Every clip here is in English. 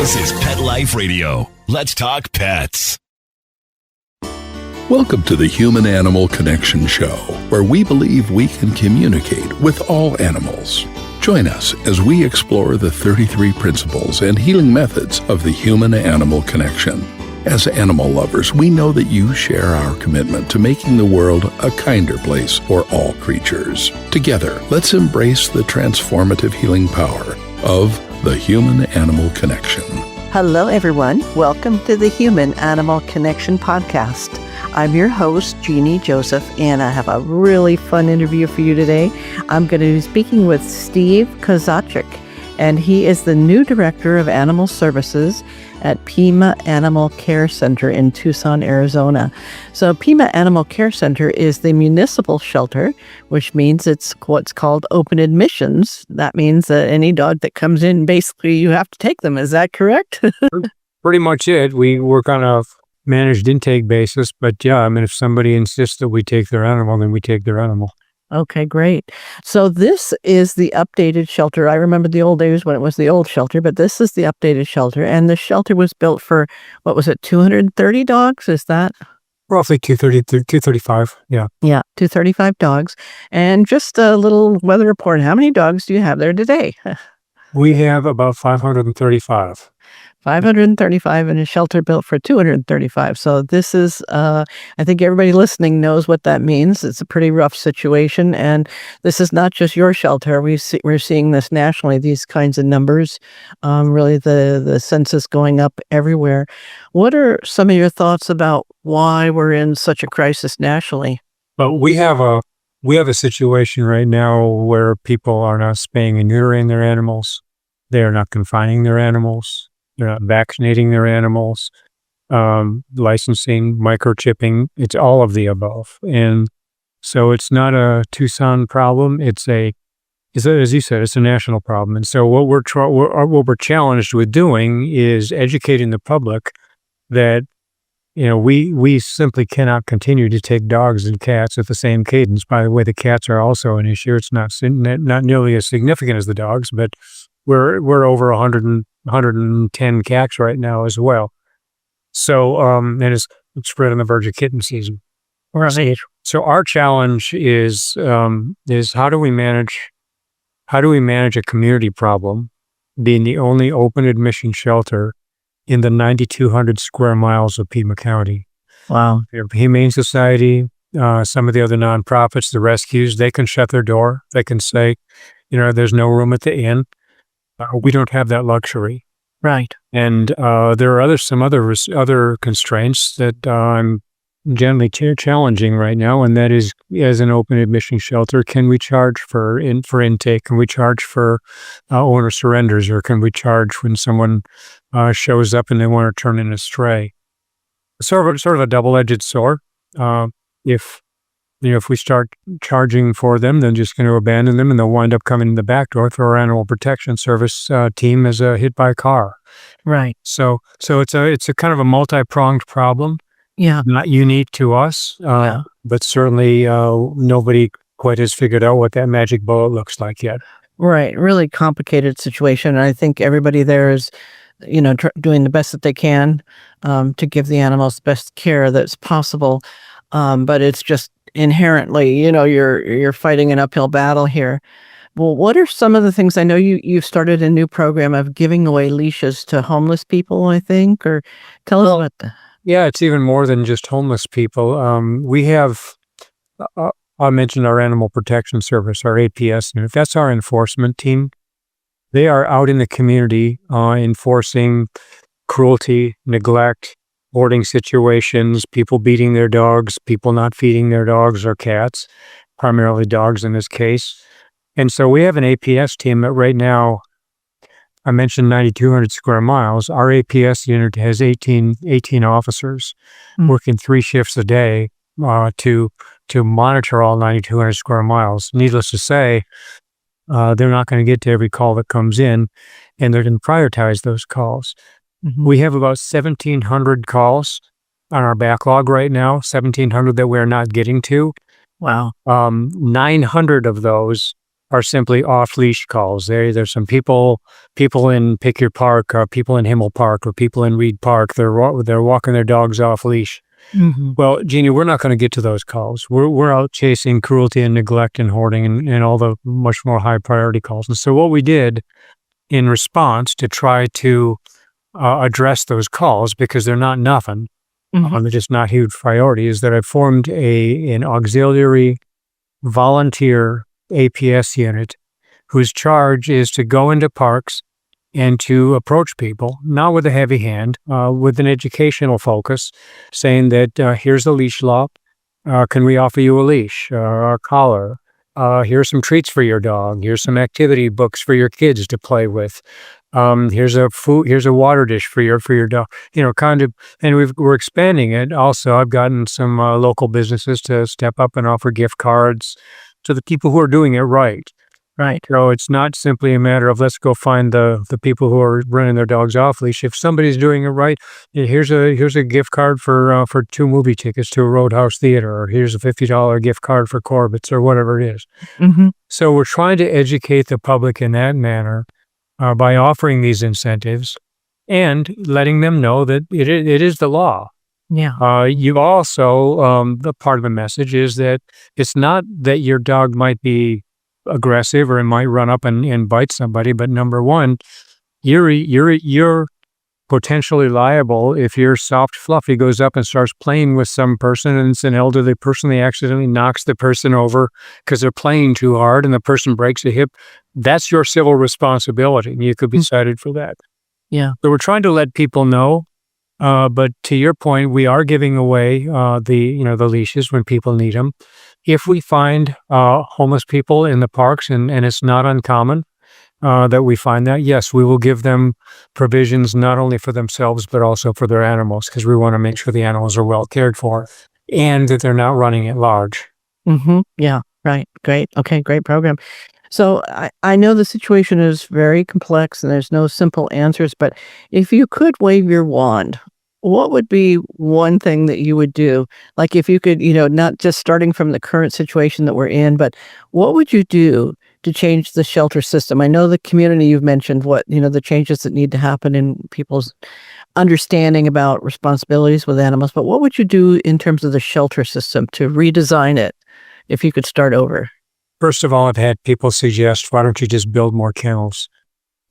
This is Pet Life Radio. Let's talk pets. Welcome to the Human Animal Connection Show, where we believe we can communicate with all animals. Join us as we explore the 33 principles and healing methods of the human animal connection. As animal lovers, we know that you share our commitment to making the world a kinder place for all creatures. Together, let's embrace the transformative healing power of the human animal connection. Hello, everyone. Welcome to the Human Animal Connection podcast. I'm your host, Jeannie Joseph, and I have a really fun interview for you today. I'm going to be speaking with Steve Kozachik, and he is the new Director of Animal Services at Pima Animal Care Center in Tucson, Arizona. So Pima Animal Care Center is the municipal shelter, which means it's what's called open admissions. That means that any dog that comes in, basically you have to take them. Is that correct? Pretty much it. We work on a managed intake basis, but yeah, I mean, if somebody insists that we take their animal, then we take their animal. Okay, great. So this is the updated shelter. I remember the old days when it was the old shelter, but this is the updated shelter. And the shelter was built for, what was it, 230 dogs? Is that? Roughly 235, yeah. Yeah, 235 dogs. And just a little weather report. How many dogs do you have there today? We have about 535. 535 in a shelter built for 235. So this is, I think everybody listening knows what that means. It's a pretty rough situation. And this is not just your shelter. We're seeing this nationally, these kinds of numbers, really the census going up everywhere. What are some of your thoughts about why we're in such a crisis nationally? But we have a situation right now where people are not spaying and neutering their animals. They are not confining their animals. They're not vaccinating their animals, licensing, microchipping. It's all of the above. And so it's not a Tucson problem. It's as you said, it's a national problem. And so what we're challenged with doing is educating the public that, we simply cannot continue to take dogs and cats at the same cadence. By the way, the cats are also an issue. It's not nearly as significant as the dogs, but we're over 110 cats right now as well. So, and it's spread on the verge of kitten season. Right. So our challenge is how do we manage a community problem, being the only open admission shelter in the 9,200 square miles of Pima County. Wow. Humane Society, some of the other nonprofits, the rescues, they can shut their door. They can say, there's no room at the inn. We don't have that luxury. Right. And there are some other constraints that I'm generally challenging right now, and that is, as an open admission shelter, can we charge for intake? Can we charge for owner surrenders, or can we charge when someone shows up and they want to turn in a stray? Sort of a double-edged sword. If we start charging for them, then just going to abandon them, and they'll wind up coming in the back door through our animal protection service team as a hit by car. Right. So it's a kind of a multi-pronged problem. Yeah. Not unique to us, but certainly nobody quite has figured out what that magic bullet looks like yet. Right. Really complicated situation. I think everybody there is, doing the best that they can to give the animals the best care that's possible. But it's just inherently, you're fighting an uphill battle here. Well, what are some of the things? I know you've started a new program of giving away leashes to homeless people, I think, or tell us about that. Yeah, it's even more than just homeless people. We have, I mentioned our Animal Protection Service, our APS unit. That's our enforcement team. They are out in the community enforcing cruelty, neglect, boarding situations, people beating their dogs, people not feeding their dogs or cats, primarily dogs in this case. And so we have an APS team that right now, I mentioned 9,200 square miles. Our APS unit has 18 officers working 3 shifts a day to monitor all 9,200 square miles. Needless to say, they're not going to get to every call that comes in, and they're going to prioritize those calls. Mm-hmm. We have about 1,700 calls on our backlog right now, 1,700 that we're not getting to. Wow. 900 of those are simply off-leash calls. There's some people in Pick Your Park, or people in Himmel Park, or people in Reed Park. They're walking their dogs off-leash. Mm-hmm. Well, Jeannie, we're not going to get to those calls. We're out chasing cruelty and neglect and hoarding and all the much more high priority calls. And so what we did in response to try to address those calls, because they're not nothing, they're just not huge priority, is that I formed an auxiliary volunteer APS unit whose charge is to go into parks and to approach people, not with a heavy hand, with an educational focus, saying that here's the leash law. Can we offer you a leash, a collar? Here's some treats for your dog. Here's some activity books for your kids to play with. Here's a water dish for your dog. Kind of, and we're expanding it. Also, I've gotten some local businesses to step up and offer gift cards to the people who are doing it right. Right. So it's not simply a matter of let's go find the people who are running their dogs off leash. If somebody's doing it right, here's a gift card for 2 movie tickets to a Roadhouse theater, or here's a $50 gift card for Corbett's, or whatever it is. Mm-hmm. So we're trying to educate the public in that manner by offering these incentives and letting them know that it is the law. Yeah. You also, the part of the message is that it's not that your dog might be aggressive or it might run up and bite somebody, but number one, you're potentially liable if your soft fluffy goes up and starts playing with some person and it's an elderly person, they accidentally knocks the person over because they're playing too hard and the person breaks a hip. That's your civil responsibility, and you could be cited for that. Yeah. So we're trying to let people know, but to your point, we are giving away the leashes when people need them. If we find homeless people in the parks, and it's not uncommon that we find that, yes, we will give them provisions not only for themselves but also for their animals, because we want to make sure the animals are well cared for and that they're not running at large. Mm-hmm. Yeah. Right. Great. Okay. Great program. So I know the situation is very complex and there's no simple answers, but if you could wave your wand, what would be one thing that you would do? Like if you could, not just starting from the current situation that we're in, but what would you do to change the shelter system? I know the community you've mentioned, the changes that need to happen in people's understanding about responsibilities with animals, but what would you do in terms of the shelter system to redesign it if you could start over? First of all, I've had people suggest, why don't you just build more kennels?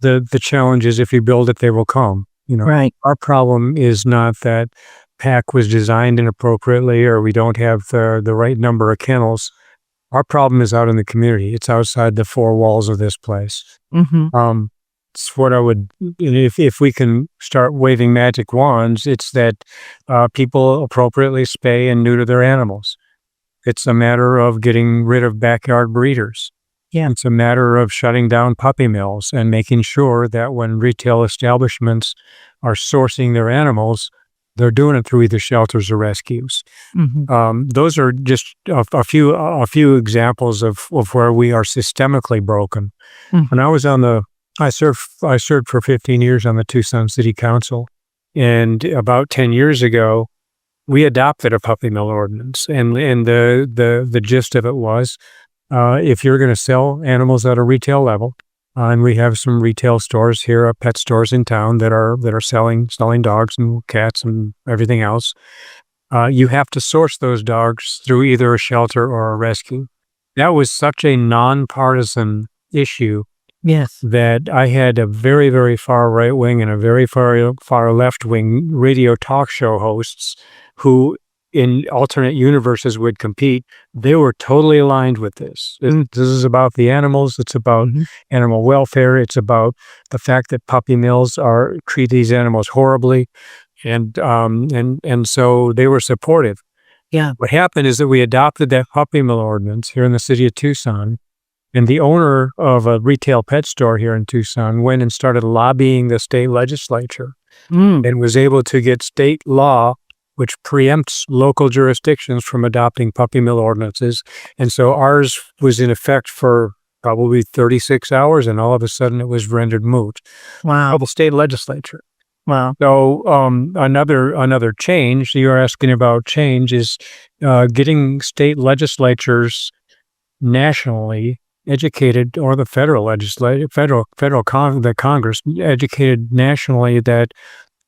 The challenge is if you build it, they will come. Right. Our problem is not that PACC was designed inappropriately or we don't have the right number of kennels. Our problem is out in the community. It's outside the 4 walls of this place. Mm-hmm. It's what I would, if we can start waving magic wands, it's that people appropriately spay and neuter their animals. It's a matter of getting rid of backyard breeders. Yeah. It's a matter of shutting down puppy mills and making sure that when retail establishments are sourcing their animals, they're doing it through either shelters or rescues. Mm-hmm. Those are just a few examples of where we are systemically broken. Mm-hmm. When I was I served for 15 years on the Tucson City Council, and about 10 years ago, we adopted a puppy mill ordinance, and the gist of it was, if you're going to sell animals at a retail level, and we have some retail stores here, pet stores in town that are selling dogs and cats and everything else, you have to source those dogs through either a shelter or a rescue. That was such a nonpartisan issue. Yes. That I had a very, very far right wing and a very far left wing radio talk show hosts who in alternate universes would compete. They were totally aligned with this. This is about the animals. It's about animal welfare. It's about the fact that puppy mills treat these animals horribly. And so they were supportive. Yeah. What happened is that we adopted that puppy mill ordinance here in the city of Tucson. And the owner of a retail pet store here in Tucson went and started lobbying the state legislature and was able to get state law, which preempts local jurisdictions from adopting puppy mill ordinances. And so ours was in effect for probably 36 hours, and all of a sudden it was rendered moot. Wow. By the state legislature. Wow. So another change, you're asking about change, is getting state legislatures nationally educated, or the federal legislature, the Congress educated nationally that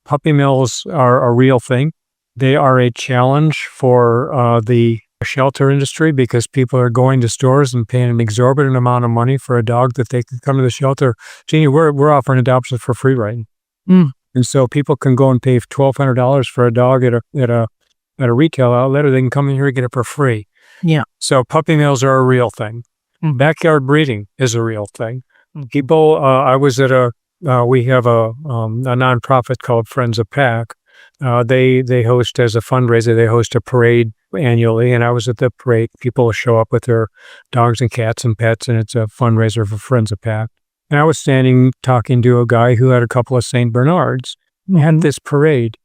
puppy mills are a real thing. They are a challenge for the shelter industry because people are going to stores and paying an exorbitant amount of money for a dog that they can come to the shelter. Jeannie, we're offering adoptions for free right now. And so people can go and pay $1,200 for a dog at a retail outlet, or they can come in here and get it for free. Yeah. So puppy mills are a real thing. Backyard breeding is a real thing. People, I was at we have a nonprofit called Friends of PACC. They host, as a fundraiser, they host a parade annually, and I was at the parade. People show up with their dogs and cats and pets, and it's a fundraiser for Friends of PACC. And I was standing talking to a guy who had a couple of St. Bernards at this parade.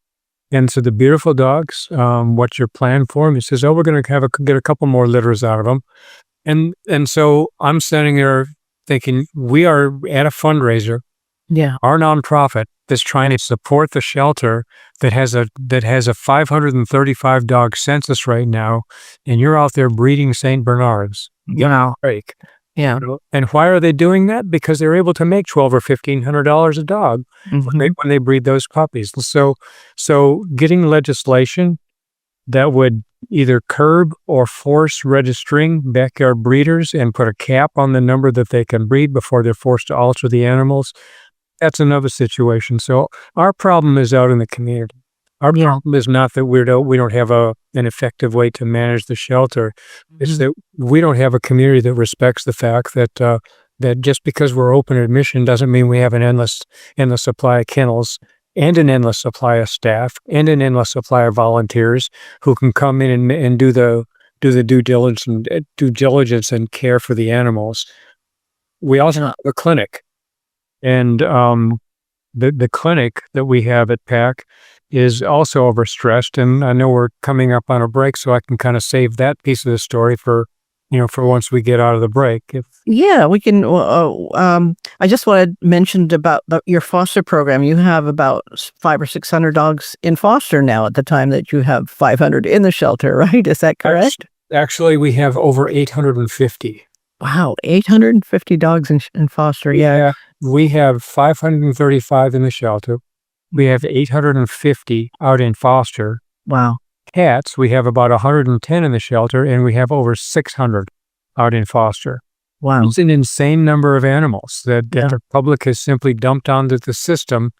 And so the beautiful dogs, what's your plan for them? He says, we're going to get a couple more litters out of them. And so I'm standing there thinking, we are at a fundraiser. Yeah. Our nonprofit that's trying to support the shelter that has a 535 dog census right now, and you're out there breeding St. Bernards. Wow. Break. Yeah. And why are they doing that? Because they're able to make $1,200 or $1,500 a dog when they breed those puppies. So getting legislation that would either curb or force registering backyard breeders and put a cap on the number that they can breed before they're forced to alter the animals, that's another situation. So our problem is out in the community. Our problem is not that we don't have an effective way to manage the shelter. It's that we don't have a community that respects the fact that that just because we're open admission doesn't mean we have an endless supply of kennels and an endless supply of staff and an endless supply of volunteers who can come in and do the due diligence and care for the animals. We also have a clinic, and the clinic that we have at PACC is also overstressed, and I know we're coming up on a break, so I can kind of save that piece of the story for once we get out of the break. Yeah, we can. I just wanted to mention about your foster program. You have about 500 or 600 dogs in foster now at the time that you have 500 in the shelter, right? Is that correct? Actually, we have over 850. Wow, 850 dogs in foster. Yeah. We have 535 in the shelter. We have 850 out in foster. Wow. Cats, we have about 110 in the shelter, and we have over 600 out in foster. Wow. It's an insane number of animals that the public has simply dumped onto the system,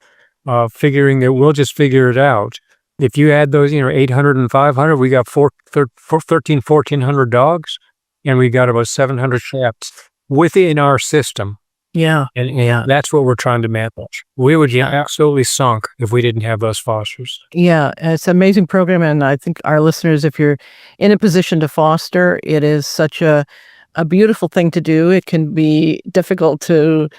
figuring that we'll just figure it out. If you add those, 800 and 500, we got 1,400 dogs, and we got about 700 cats within our system. Yeah. And that's what we're trying to manage. We would get absolutely sunk if we didn't have those fosters. Yeah, it's an amazing program. And I think our listeners, if you're in a position to foster, it is such a beautiful thing to do. It can be difficult to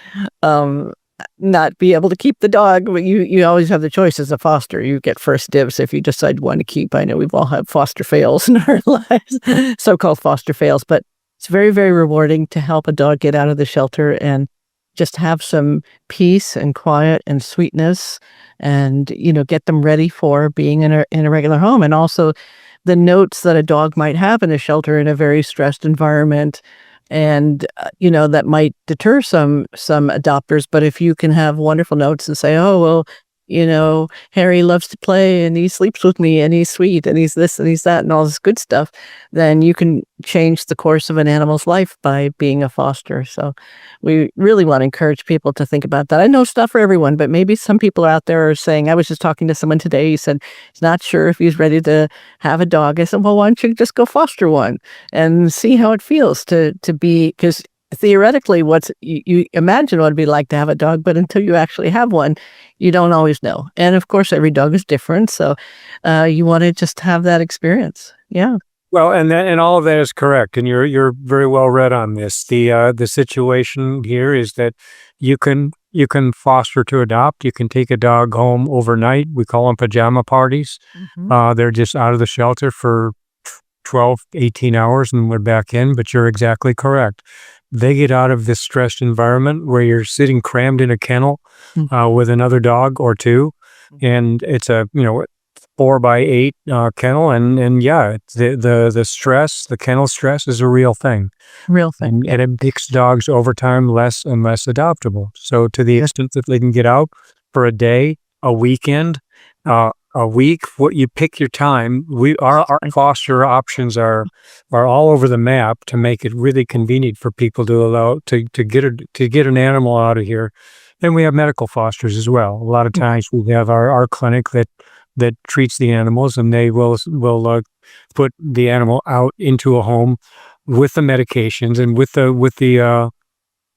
not be able to keep the dog, but you always have the choice as a foster. You get first dibs if you decide you want to keep. I know we've all had foster fails in our lives, so-called foster fails, but it's very, very rewarding to help a dog get out of the shelter and just have some peace and quiet and sweetness and, get them ready for being in a regular home. And also the notes that a dog might have in a shelter in a very stressed environment. And, that might deter some adopters. But if you can have wonderful notes and say, oh, well, Harry loves to play and he sleeps with me and he's sweet and he's this and he's that and all this good stuff, then you can change the course of an animal's life by being a foster. So we really want to encourage people to think about that. I know it's not for everyone, but maybe some people out there are saying, I was just talking to someone today, he said he's not sure if he's ready to have a dog. I said, well, why don't you just go foster one and see how it feels to be, because theoretically, you imagine what it'd be like to have a dog, but until you actually have one, you don't always know. And of course, every dog is different, so you want to just have that experience. Yeah. Well, and all of that is correct, and you're very well read on this. The situation here is that you can foster to adopt. You can take a dog home overnight. We call them pajama parties. They're just out of the shelter for 12, 18 hours, and we're back in. But you're exactly correct. They get out of this stressed environment where you're sitting crammed in a kennel with another dog or two, and it's 4x8 kennel, and yeah, the stress, the kennel stress is a real thing. Real thing. And it makes dogs over time less and less adoptable. So to the extent that they can get out for a day, a weekend, a week, what you pick your time. Our foster options are all over the map to make it really convenient for people to allow to get an animal out of here. Then we have medical fosters as well. A lot of times we have our clinic that treats the animals, and they will put the animal out into a home with the medications and with the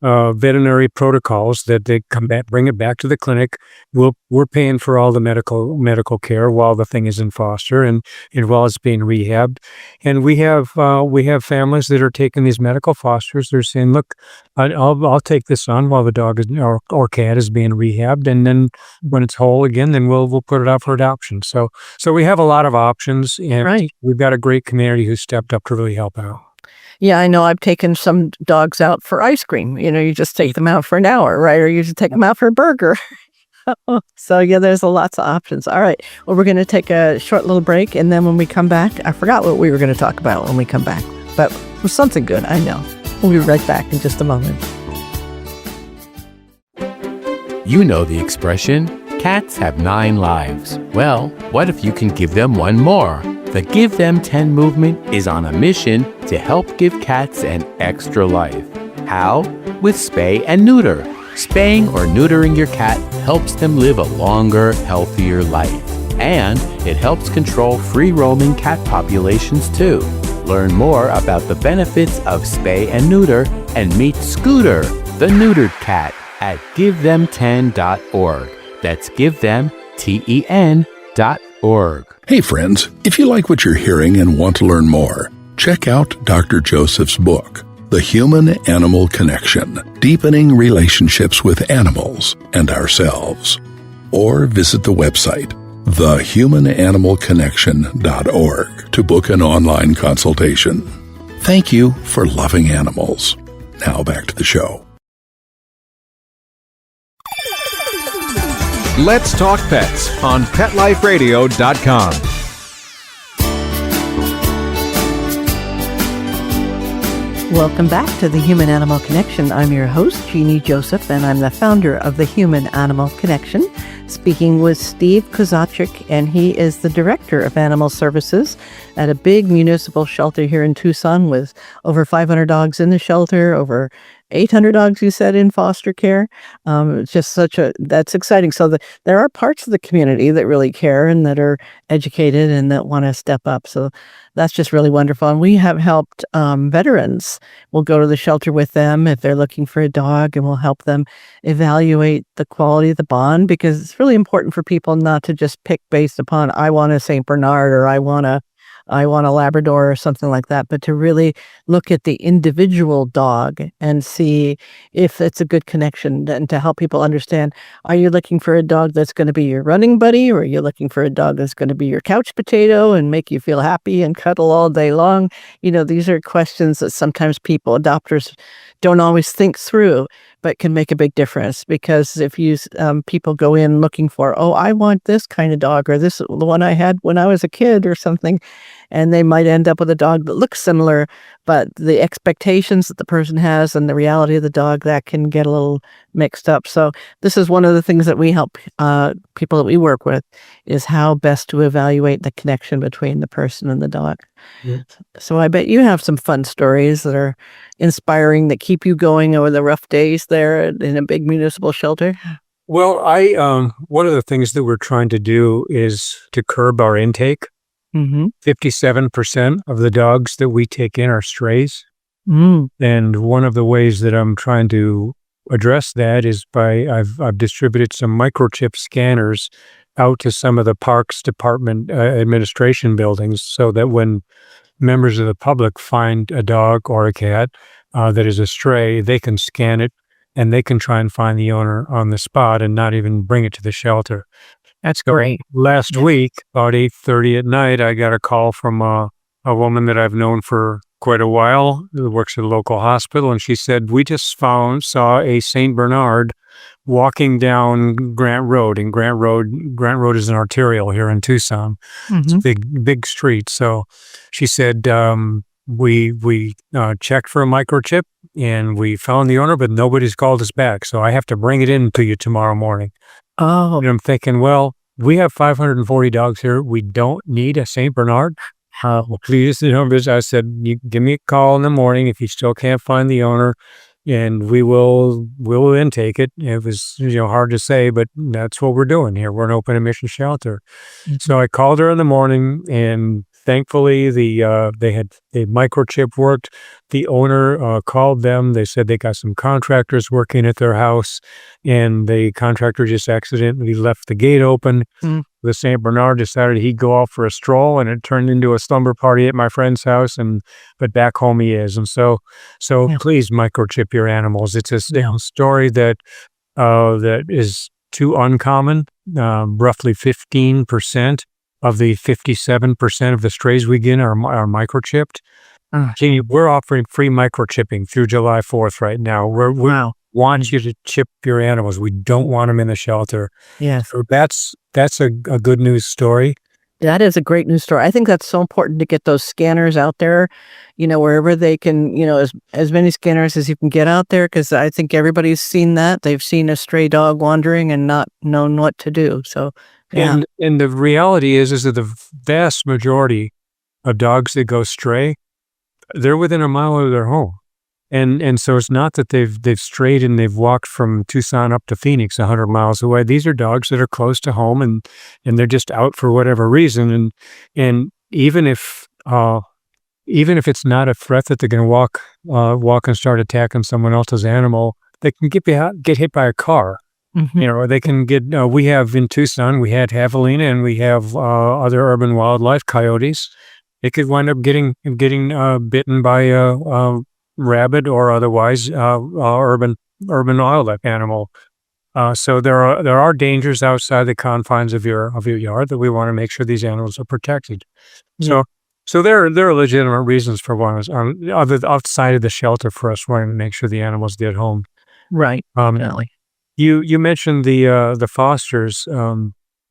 veterinary protocols that they bring it back to the clinic. We're paying for all the medical care while the thing is in foster and while it's being rehabbed. And we have families that are taking these medical fosters. They're saying, look, I'll take this on while the dog is or cat is being rehabbed, and then when it's whole again, then we'll put it out for adoption. So we have a lot of options, and we've got a great community who stepped up to really help out. Yeah, I know I've taken some dogs out for ice cream. You just take them out for an hour, right? Or you just take them out for a burger. So yeah, there's lots of options. All right. Well, we're going to take a short little break. And then when we come back, I forgot what we were going to talk about when we come back. But it was something good, I know. We'll be right back in just a moment. You know the expression, cats have 9 lives. Well, what if you can give them one more? The Give Them 10 movement is on a mission to help give cats an extra life. How? With spay and neuter. Spaying or neutering your cat helps them live a longer, healthier life. And it helps control free-roaming cat populations too. Learn more about the benefits of spay and neuter and meet Scooter, the neutered cat, at GiveThem10.org. That's GiveThem10.org. Hey friends, if you like what you're hearing and want to learn more, check out Dr. Joseph's book, The Human Animal Connection, Deepening Relationships with Animals and Ourselves. Or visit the website, thehumananimalconnection.org, to book an online consultation. Thank you for loving animals. Now back to the show. Let's Talk Pets on PetLifeRadio.com. Welcome back to the Human Animal Connection. I'm your host, Jeannie Joseph, and I'm the founder of the Human Animal Connection, speaking with Steve Kozachik, and he is the director of animal services at a big municipal shelter here in Tucson with over 500 dogs in the shelter, over 800 dogs, you said, in foster care. It's just that's exciting. So there are parts of the community that really care and that are educated and that want to step up. So that's just really wonderful. And we have helped veterans. We'll go to the shelter with them if they're looking for a dog, and we'll help them evaluate the quality of the bond, because it's really important for people not to just pick based upon, I want a St. Bernard or I want a Labrador or something like that, but to really look at the individual dog and see if it's a good connection, and to help people understand, are you looking for a dog that's going to be your running buddy, or are you looking for a dog that's going to be your couch potato and make you feel happy and cuddle all day long? These are questions that sometimes adopters don't always think through, but can make a big difference. Because if people go in looking for, I want this kind of dog, or this the one I had when I was a kid or something, and they might end up with a dog that looks similar, but the expectations that the person has and the reality of the dog, that can get a little mixed up. So this is one of the things that we help people that we work with, is how best to evaluate the connection between the person and the dog. Yeah. So I bet you have some fun stories that are inspiring, that keep you going over the rough days there in a big municipal shelter. Well, one of the things that we're trying to do is to curb our intake. 57% of the dogs that we take in are strays. And one of the ways that I'm trying to address that is I've distributed some microchip scanners out to some of the Parks Department administration buildings, so that when members of the public find a dog or a cat that is a stray, they can scan it and they can try and find the owner on the spot and not even bring it to the shelter. That's great. Last week, about 8:30 at night, I got a call from a woman that I've known for quite a while, who works at a local hospital, and she said, we just saw a St. Bernard walking down Grant Road, and Grant Road is an arterial here in Tucson. It's a big street. So she said, we checked for a microchip and we found the owner, but nobody's called us back. So I have to bring it in to you tomorrow morning. Oh. And I'm thinking, well, we have 540 dogs here. We don't need a St. Bernard. Please, I said, you give me a call in the morning if you still can't find the owner, and we'll intake it. It was, hard to say, but that's what we're doing here. We're an open admission shelter. So I called her in the morning, and thankfully the microchip worked. The owner called them. They said they got some contractors working at their house, and the contractor just accidentally left the gate open. The St. Bernard decided he'd go out for a stroll, and it turned into a slumber party at my friend's house. But back home he is. And so please microchip your animals. It's a story that is too uncommon. Roughly 15% of the 57% of the strays we get are microchipped. Jeannie, we're offering free microchipping through July 4th right now. We want you to chip your animals. We don't want them in the shelter. Yeah. So that's a good news story. That is a great news story. I think that's so important to get those scanners out there, wherever they can, as many scanners as you can get out there, because I think everybody's seen that. They've seen a stray dog wandering and not known what to do. So, yeah. And the reality is that the vast majority of dogs that go stray, they're within a mile of their home. And so it's not that they've strayed and they've walked from Tucson up to Phoenix 100 miles away. These are dogs that are close to home, and they're just out for whatever reason. And even if it's not a threat that they're going to walk and start attacking someone else's animal, they can get hit by a car. Or they can get. We have in Tucson, we had javelina, and we have other urban wildlife, coyotes. They could wind up getting bitten by a rabbit or otherwise urban wildlife animal. So there are dangers outside the confines of your yard that we want to make sure these animals are protected. So there are legitimate reasons for one outside of the shelter for us wanting to make sure the animals get home. Right. Definitely. You mentioned the fosters.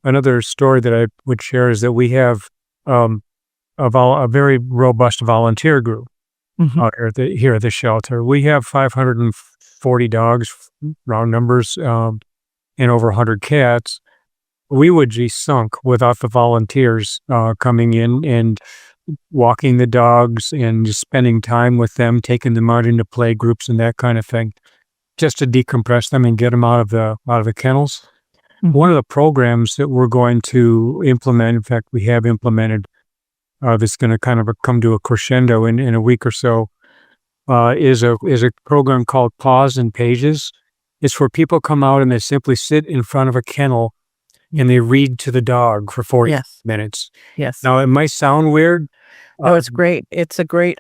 Another story that I would share is that we have a very robust volunteer group. Here at the shelter. We have 540 dogs, round numbers, and over 100 cats. We would be sunk without the volunteers coming in and walking the dogs and just spending time with them, taking them out into play groups and that kind of thing, just to decompress them and get them out of the kennels. One of the programs that we're going to implement, in fact, we have implemented, that's going to kind of come to a crescendo in a week or so, is a program called Paws and Pages. It's where people come out and they simply sit in front of a kennel and they read to the dog for 40 minutes. Yes. Now, it might sound weird. Oh, it's great.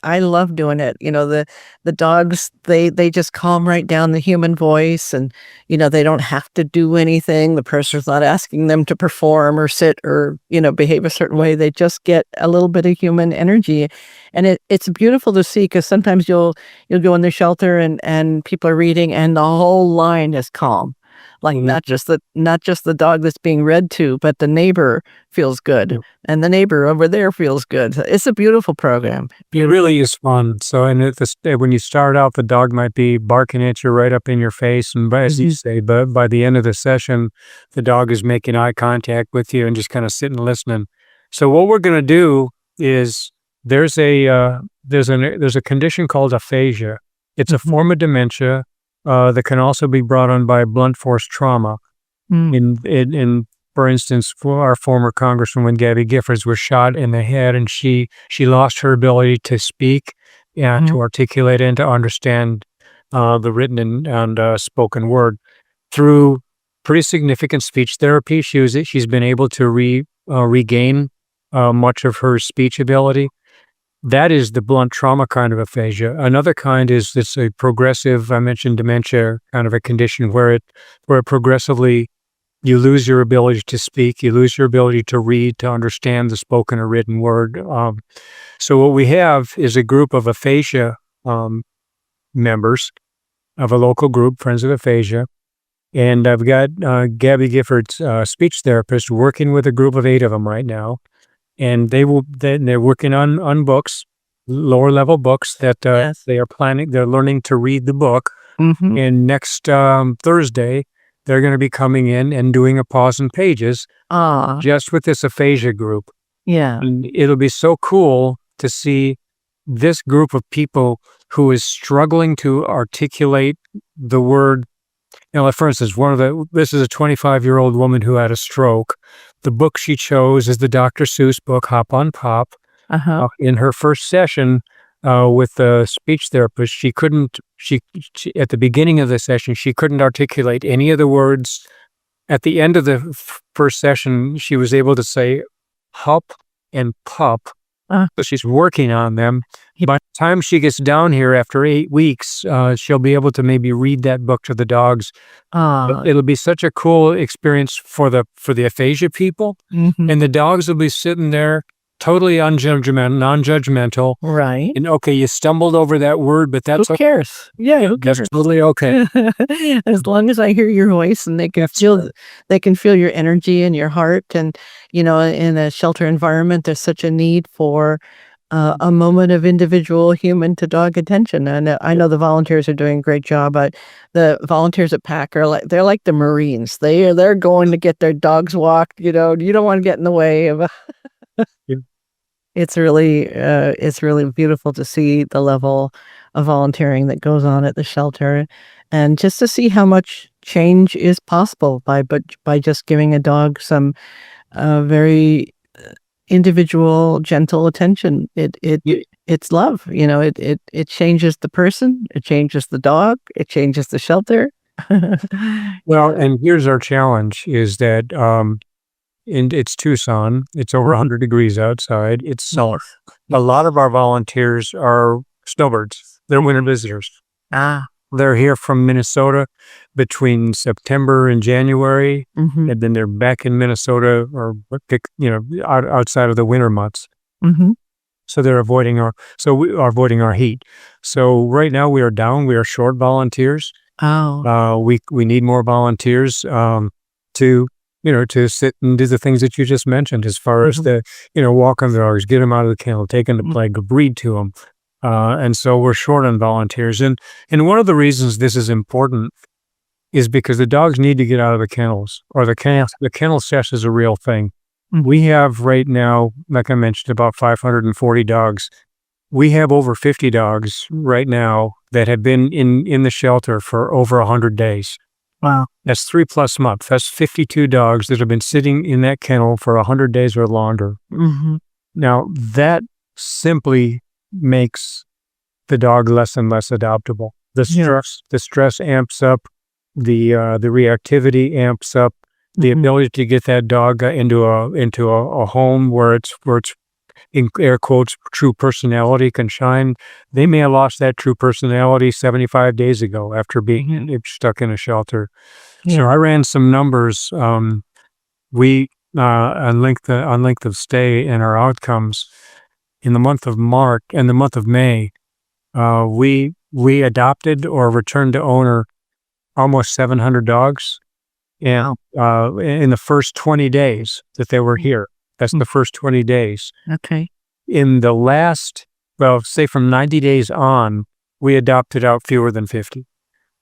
I love doing it. The dogs, they just calm right down, the human voice, and, they don't have to do anything. The person's not asking them to perform or sit or, behave a certain way. They just get a little bit of human energy. And it's beautiful to see, because sometimes you'll go in the shelter and people are reading and the whole line is calm. Like not just the dog that's being read to, but the neighbor feels good, and the neighbor over there feels good. It's a beautiful program. It really is fun. So, and when you start out, the dog might be barking at you right up in your face, and as you say, but by the end of the session, the dog is making eye contact with you and just kind of sitting and listening. So, what we're going to do is there's a condition called aphasia. It's a form of dementia. That can also be brought on by blunt force trauma. In for instance, for our former Congresswoman Gabby Giffords was shot in the head, and she lost her ability to speak and to articulate and to understand the written and spoken word. Through pretty significant speech therapy, she's been able to regain much of her speech ability. That is the blunt trauma kind of aphasia. Another kind is it's a progressive, I mentioned dementia, kind of a condition where progressively you lose your ability to speak, you lose your ability to read, to understand the spoken or written word. So what we have is a group of aphasia members of a local group, Friends of Aphasia, And I've got Gabby Gifford's speech therapist working with a group of 8 of them right now. And they're working on books, lower level books that they are planning. They're learning to read the book. Mm-hmm. And next Thursday, they're going to be coming in and doing a pause in pages just with this aphasia group. Yeah. And it'll be so cool to see this group of people who is struggling to articulate the word. For instance, this is a 25-year-old woman who had a stroke. The book she chose is the Dr. Seuss book, Hop on Pop. In her first session with the speech therapist, she at the beginning of the session, she couldn't articulate any of the words. At the end of the first session, she was able to say hop and pup. So she's working on them. By the time she gets down here after 8 weeks, she'll be able to maybe read that book to the dogs. It'll be such a cool experience for the aphasia people. Mm-hmm. And the dogs will be sitting there totally non-judgmental. Right. And okay, you stumbled over that word, but that's who cares? Yeah, who cares? That's totally okay. As long as I hear your voice and they can feel your energy and your heart. And, in a shelter environment, there's such a need for a moment of individual human to dog attention. And I know the volunteers are doing a great job, but the volunteers at PACC they're like the Marines. They're going to get their dogs walked. You don't want to get in the way of It's really beautiful to see the level of volunteering that goes on at the shelter, and just to see how much change is possible by just giving a dog some very individual, gentle attention. It's love. It changes the person, it changes the dog, it changes the shelter. Well, and here's our challenge: is that it's Tucson. It's over 100 degrees outside. It's summer. A lot of our volunteers are snowbirds. They're winter visitors. They're here from Minnesota between September and January, Mm-hmm. and then they're back in Minnesota or outside of the winter months. Mm-hmm. So they're avoiding our heat. So right now we are down. We are short volunteers. We need more volunteers to sit and do the things that you just mentioned, as far as the, walk on the dogs, get them out of the kennel, take them to play, read to them. And so we're short on volunteers. And one of the reasons this is important is because the dogs need to get out of the kennels, or the kennel stress is a real thing. Mm-hmm. We have right now, like I mentioned, about 540 dogs. We have over 50 dogs right now that have been in the shelter for over 100 days. Wow. That's 3+ months. That's 52 dogs that have been sitting in that kennel for 100 days or longer. Mm-hmm. Now, that simply makes the dog less and less adoptable. The stress amps up, the reactivity amps up, the ability to get that dog into a home where it's in air quotes true personality can shine. They may have lost that true personality 75 days ago after being stuck in a shelter. Yeah. So I ran some numbers. We on length of stay and our outcomes in the month of March and the month of May. We adopted or returned to owner almost 700 dogs, and in the first 20 days that they were here. That's the first 20 days. Okay. In the last, say from 90 days on, we adopted out fewer than 50.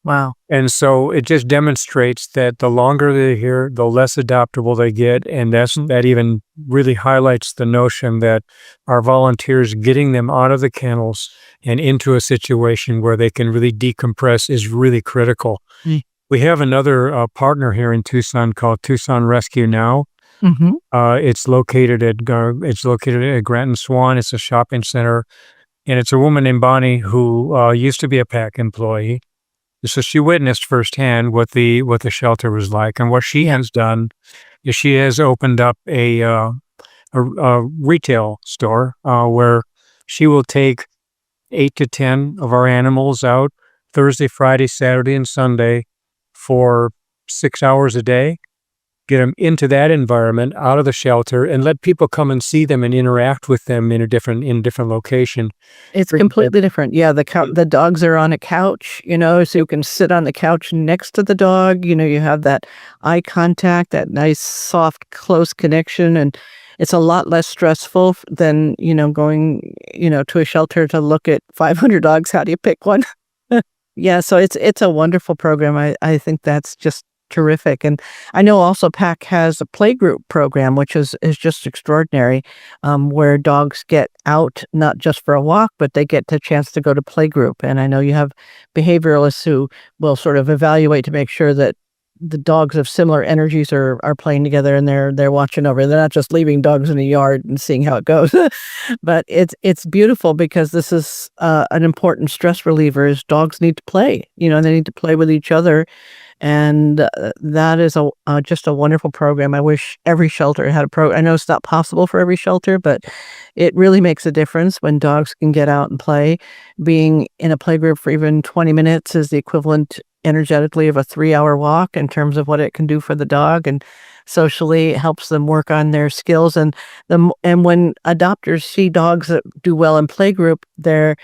Wow. And so it just demonstrates that the longer they're here, the less adoptable they get. And that even really highlights the notion that our volunteers getting them out of the kennels and into a situation where they can really decompress is really critical. Mm. We have another partner here in Tucson called Tucson Rescue Now. Mm-hmm. It's located at Grant & Swan. It's a shopping center, and it's a woman named Bonnie who used to be a PACC employee. So she witnessed firsthand what the shelter was like, and what she has done is she has opened up a retail store where she will take 8 to 10 of our animals out Thursday, Friday, Saturday, and Sunday for 6 hours a day. get them into that environment, out of the shelter, and let people come and see them and interact with them in a different location. It's completely different. Yeah, the dogs are on a couch, so you can sit on the couch next to the dog. You have that eye contact, that nice, soft, close connection, and it's a lot less stressful than, going, to a shelter to look at 500 dogs. How do you pick one? Yeah, so it's a wonderful program. I think that's just terrific. And I know also PACC has a playgroup program, which is just extraordinary, where dogs get out not just for a walk, but they get the chance to go to playgroup. And I know you have behavioralists who will sort of evaluate to make sure that the dogs of similar energies are playing together, and they're watching over. They're not just leaving dogs in the yard and seeing how it goes. But it's beautiful because this is an important stress reliever. Is dogs need to play. They need to play with each other. And that is just a wonderful program. I wish every shelter had a program. I know it's not possible for every shelter, but it really makes a difference when dogs can get out and play. Being in a playgroup for even 20 minutes is the equivalent energetically of a 3-hour walk in terms of what it can do for the dog, and socially it helps them work on their skills. And when adopters see dogs that do well in playgroup, they're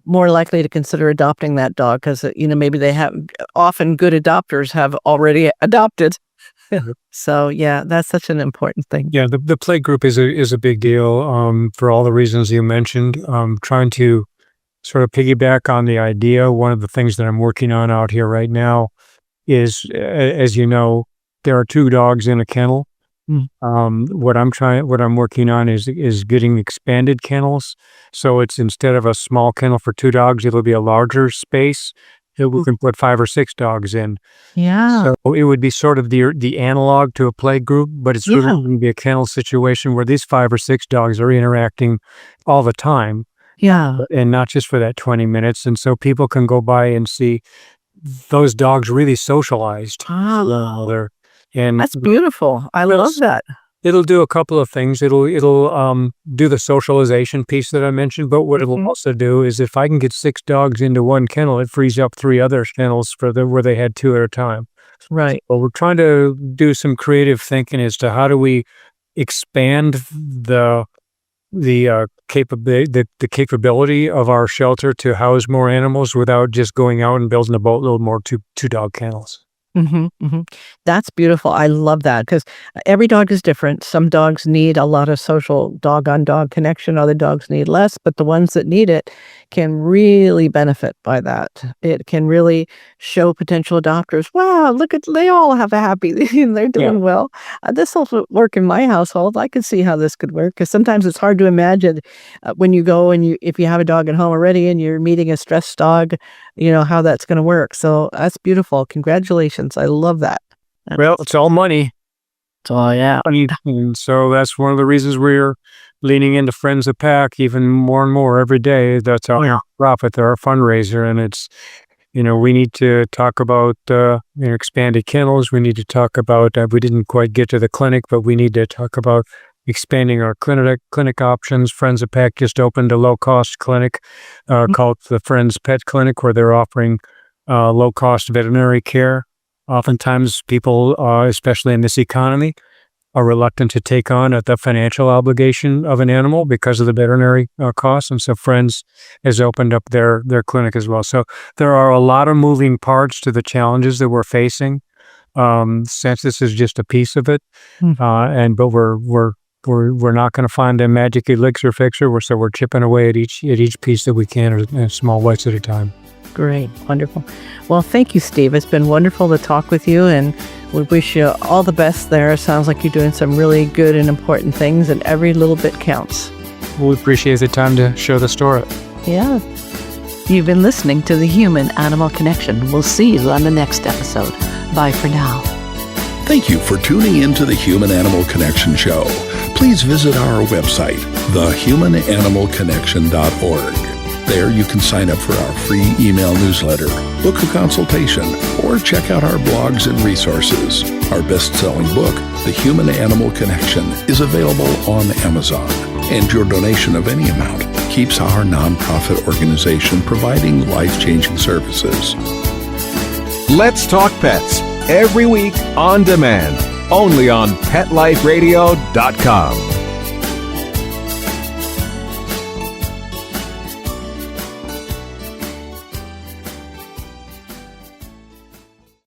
more likely to consider adopting that dog because, maybe they have, often good adopters have already adopted. So yeah, that's such an important thing. Yeah, the play group is a big deal for all the reasons you mentioned. Trying to sort of piggyback on the idea. One of the things that I'm working on out here right now is, as you know, there are 2 dogs in a kennel. What I'm working on is getting expanded kennels. So it's, instead of a small kennel for 2 dogs, it'll be a larger space that we can put 5 or 6 dogs in. Yeah. So it would be sort of the analog to a play group, but it's really going to be a kennel situation where these 5 or 6 dogs are interacting all the time. Yeah. And not just for that 20 minutes. And so people can go by and see those dogs really socialized. And that's beautiful. I love that. It'll do a couple of things. It'll do the socialization piece that I mentioned, but what it'll also do is, if I can get 6 dogs into one kennel, it frees up 3 other kennels where they had 2 at a time. Right. Well, we're trying to do some creative thinking as to how do we expand the capability of our shelter to house more animals without just going out and building a boatload more 2-dog kennels. That's beautiful. I love that because every dog is different. Some dogs need a lot of social dog-on-dog connection. Other dogs need less, but the ones that need it can really benefit by that. It can really show potential adopters, wow, look at, they all have a happy, they're doing well. This will work in my household. I can see how this could work, because sometimes it's hard to imagine when you go and if you have a dog at home already and you're meeting a stressed dog, how that's going to work. So that's beautiful. Congratulations. I love that. Well, it's all money. Oh, yeah. And so that's one of the reasons we're leaning into Friends of PACC even more and more every day. That's our profit, our fundraiser. And it's, we need to talk about expanded kennels. We need to talk about, we didn't quite get to the clinic, but we need to talk about expanding our clinic options. Friends of PACC just opened a low-cost clinic called the Friends Pet Clinic, where they're offering low-cost veterinary care. Oftentimes people, especially in this economy, are reluctant to take on the financial obligation of an animal because of the veterinary costs. And so Friends has opened up their clinic as well. So there are a lot of moving parts to the challenges that we're facing. Census is just a piece of it. But we're not going to find a magic elixir fixer. We're chipping away at each piece that we can, in small bites at a time. Great. Wonderful. Well, thank you, Steve. It's been wonderful to talk with you, and we wish you all the best there. Sounds like you're doing some really good and important things, and every little bit counts. We appreciate the time to share the story. Yeah. You've been listening to the Human Animal Connection. We'll see you on the next episode. Bye for now. Thank you for tuning in to the Human Animal Connection Show. Please visit our website, thehumananimalconnection.org. There you can sign up for our free email newsletter, book a consultation, or check out our blogs and resources. Our best-selling book, The Human Animal Connection, is available on Amazon. And your donation of any amount keeps our nonprofit organization providing life-changing services. Let's Talk Pets, every week on demand. only on PetLifeRadio.com.